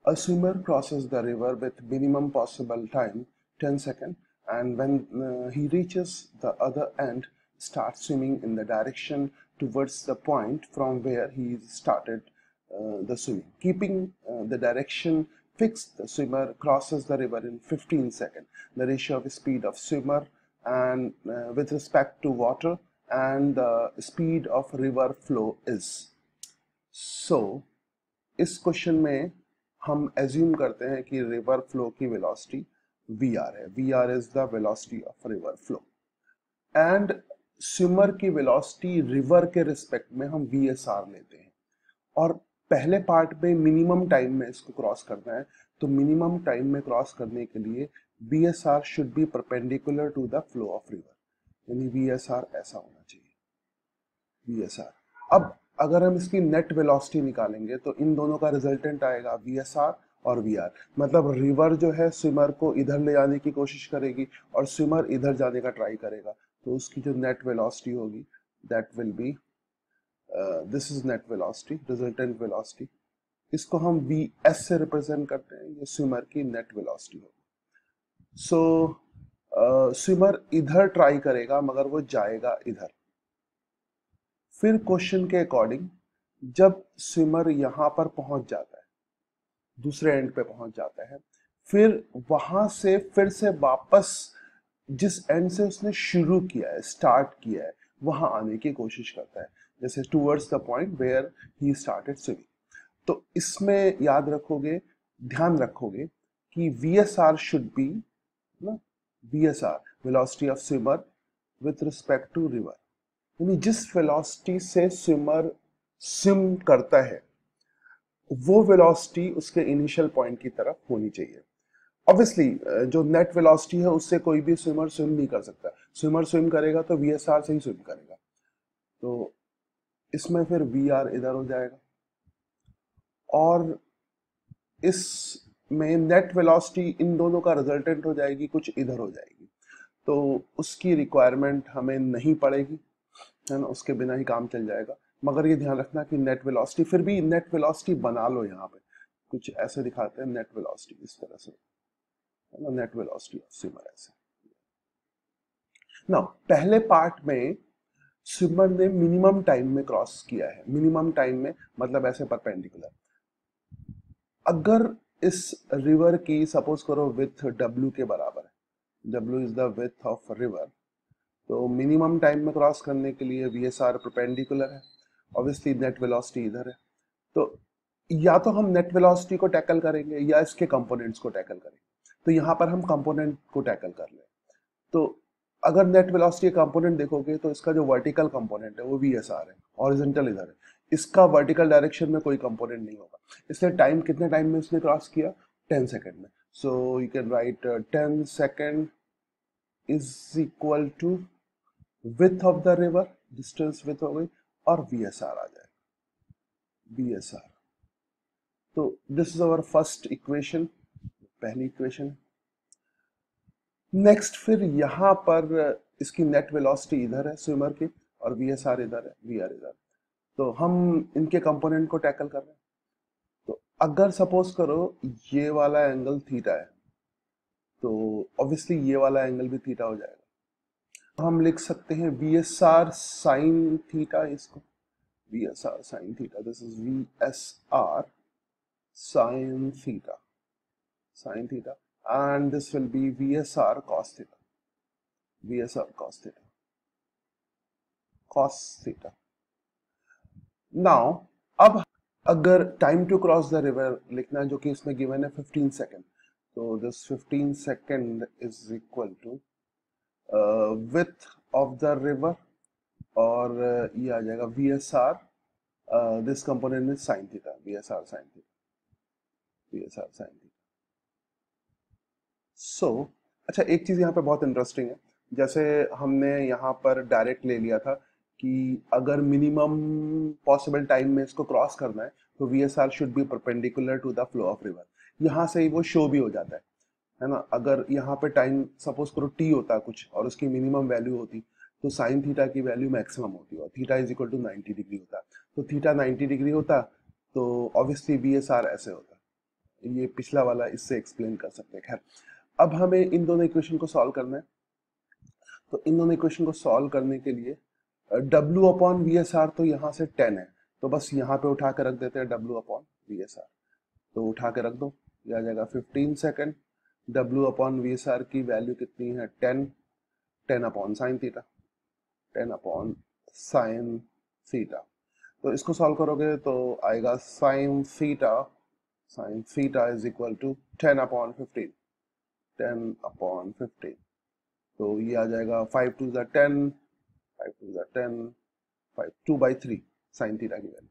A swimmer crosses the river with minimum possible time, 10 seconds, and when he reaches the other end, starts swimming in the direction towards the point from where he started the swimming. Keeping the direction fixed, the swimmer crosses the river in 15 seconds. The ratio of speed of swimmer and with respect to water and the speed of river flow is. So, इस question में हम assume करते हैं कि river flow की velocity vr है. vr is the velocity of river flow and swimmer की velocity river के रिस्पेक्ट में हम vsr लेते हैं. और पहले पार्ट में मिनिमम टाइम में इसको क्रॉस करना है, तो मिनिमम टाइम में क्रॉस करने के लिए vsr should be perpendicular to the flow of river, यानी vsr ऐसा होना चाहिए. vsr. अब अगर हम इसकी नेट वेलोसिटी निकालेंगे तो इन दोनों का रिजल्टेंट आएगा vsr और vr. मतलब रिवर जो है स्विमर को इधर ले जाने की कोशिश करेगी और स्विमर इधर जाने का ट्राई करेगा, तो उसकी जो नेट वेलोसिटी होगी that will be this is net velocity, resultant velocity. इसको हम vs से रिप्रेजेंट करते हैं, ये स्विमर की नेट वेलोसिटी होगी. सो स्विमर इधर ट्राई करेगा मगर वो जाएगा इधर. फिर क्वेश्चन के अकॉर्डिंग जब स्विमर यहां पर पहुंच जाता है, दूसरे एंड पे पहुंच जाता है, फिर वहां से फिर से वापस जिस एंड से उसने शुरू किया है, स्टार्ट किया है, वहां आने की कोशिश करता है, जैसे towards the point where he started swimming. तो इसमें याद रखोगे, ध्यान रखोगे कि VSR शुड बी ना, VSR velocity of swimmer with respect to river, यानी जिस वेलोसिटी से स्विमर स्विम करता है वो वेलोसिटी उसके इनिशियल पॉइंट की तरफ होनी चाहिए. ऑब्वियसली जो नेट वेलोसिटी है उससे कोई भी स्विमर स्विम नहीं कर सकता. स्विमर स्विम करेगा तो VSR से ही स्विम करेगा, तो इसमें फिर VR इधर हो जाएगा और इसमें नेट वेलोसिटी इन दोनों का रिजल्टेंट हो जाएगी, कुछ इधर हो जाएगी, तो उसकी रिक्वायरमेंट हमें नहीं पड़ेगी, है ना, उसके बिना ही काम चल जाएगा. मगर ये ध्यान रखना कि नेट वेलोसिटी, फिर भी नेट वेलोसिटी बना लो, यहाँ पे कुछ ऐसे दिखाते हैं नेट वेलोसिटी इस तरह से, है ना, नेट वेलोसिटी ऑफ स्विमर ऐसे. नाउ पहले पार्ट में स्विमर ने मिनिमम टाइम में क्रॉस किया है. मिनिमम टाइम में मतलब ऐसे परपेंडिकुलर. अगर इस रिवर की सपोज करो विथ W के बराबर है, W is the width of river, तो मिनिमम टाइम में क्रॉस करने के लिए VSR परपेंडिकुलर है, ऑब्वियसली नेट वेलोसिटी इधर है, तो या तो हम नेट वेलोसिटी को टैकल करेंगे या इसके कंपोनेंट्स को टैकल करेंगे. तो यहाँ पर हम कंपोनेंट को टैकल कर लें. तो अगर नेट वेलोसिटी कंपोनेंट देखोगे तो इसका जो वर्टिकल कंपोनेंट है वो VSR है, हॉरिजॉन्टल इधर है, इसका वर्टिकल डायरेक्शन में कोई कंपोनेंट नहीं होगा. इसलिए टाइम कितने टाइम में इसने क्रॉस किया, 10 सेकेंड में. So you can write 10 second is equal to width of the river, distance width हो गई, और VSR आ जाएगा, VSR. तो this is our first equation, पहली इक्वेशन. नेक्स्ट फिर यहां पर इसकी नेट वेलोसिटी इधर है स्विमर की और VSR इधर है, VR इधर. तो हम इनके कंपोनेंट को टैकल कर रहे हैं. तो अगर सपोज करो ये वाला एंगल थीटा है, तो ऑब्वियसली ये वाला एंगल भी थीटा हो जाएगा. हम लिख सकते हैं VSR साइन थीटा, इसको VSR sine theta, this is VSR sine theta, sine theta, and this will be VSR cos theta, VSR cos theta, cos theta. Now अब अगर time to cross the river लिखना है, जो कि इसमें given है 15 second, तो this 15 second is equal to width of the river, और ये आ जाएगा VSR, this component is sin theta, VSR sin theta, VSR sin theta. So अच्छा, एक चीज यहाँ पे बहुत इंटरेस्टिंग है, जैसे हमने यहाँ पर डायरेक्ट ले लिया था कि अगर मिनिमम पॉसिबल टाइम में इसको क्रॉस करना है तो VSR should be perpendicular to the flow of river. यहाँ से ही वो शो भी हो जाता है ना. अगर यहाँ पे टाइम सपोज करो T होता कुछ और उसकी मिनिमम वैल्यू होती, तो साइन थीटा की वैल्यू मैक्सिमम होती और theta is equal to 90 degree होता. तो थीटा 90 डिग्री होता तो ऑब्वियसली VSR ऐसे होता, ये पिछला वाला इससे एक्सप्लेन कर सकते हैं। खैर, अब हमें इन दोनों इक्वेशन को सॉल्व करना है। तो इन दोनों इक्वेशन को सॉल्व करने के लिए W upon V S R तो यहाँ से 10 है, तो बस यहाँ पे उठा के रख देते हैं W upon V S R. तो उठा के रख दो, ये आ जाएगा 15 second. W upon V S R की वैल्यू कितनी है 10, 10 upon sine theta, 10 upon sine theta. तो इसको सॉल्व करोगे तो आएगा sine theta is equal to 10 upon 15, 10 upon 15। तो ये आ जाएगा 5 टू ज़ा 10, 5 टू ज़ा 10, 5 2/3 साइन थीटा की वैल्यू।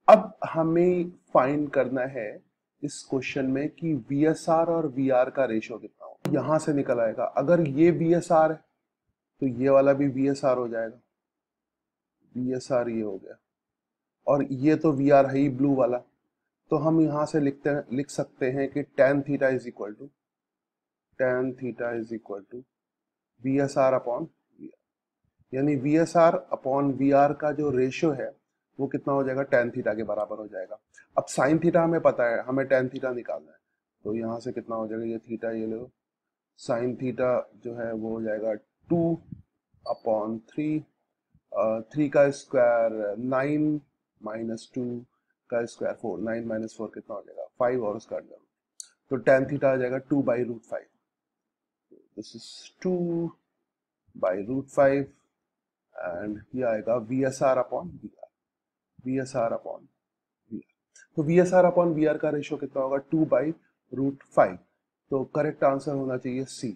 अब हमें फाइंड करना है इस क्वेश्चन में कि VSR और VR का रेशियो कितना हो। यहां से निकल आएगा, अगर ये VSR है तो ये वाला भी VSR हो जाएगा, VSR ये हो गया, और ये तो VR है ही ब्लू वाला। तो हम यहां से लिख सकते हैं कि tan theta is equal to VSR upon VR, यानी VSR अपॉन VR का जो रेशियो है वो कितना हो जाएगा, tan थीटा के बराबर हो जाएगा। अब साइन थीटा हमें पता है, हमें tan थीटा निकालना है। तो यहाँ से कितना हो जाएगा, ये थीटा ये लो, साइन थीटा जो है वो हो जाएगा 2 अपॉन 3, 3 का स्क्वायर 9 माइनस 2 का स्क्वायर 4, 9 माइनस 4 कितना हो जाएगा 5, और उसका अंडर। तो tan थीटा आ जाएगा 2/√5। दिस इज 2/√5 एंड ये आएगा VSR upon VR, VSR upon VR। तो VSR अपॉन VR का रेशियो कितना होगा 2/√5। तो करेक्ट आंसर होना चाहिए C।